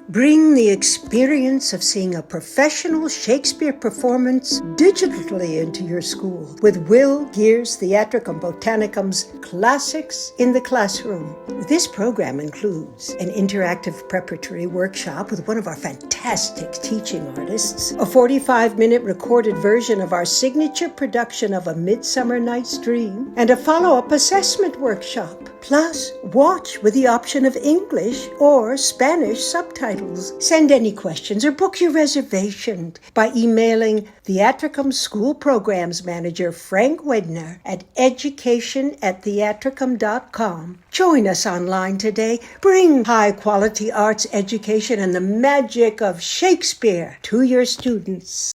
Bring the experience of seeing a professional Shakespeare performance digitally into your school with Will Geer's Theatricum Botanicum's Classics in the Classroom. This program includes an interactive preparatory workshop with one of our fantastic teaching artists, a 45-minute recorded version of our signature production of A Midsummer Night's Dream, and a follow-up assessment workshop. Plus, watch with the option of English or Spanish subtitles. Send any questions or book your reservation by emailing Theatricum School Programs Manager Frank Wedner at education@theatricum.com. Join us online today. Bring high-quality arts education and the magic of Shakespeare to your students.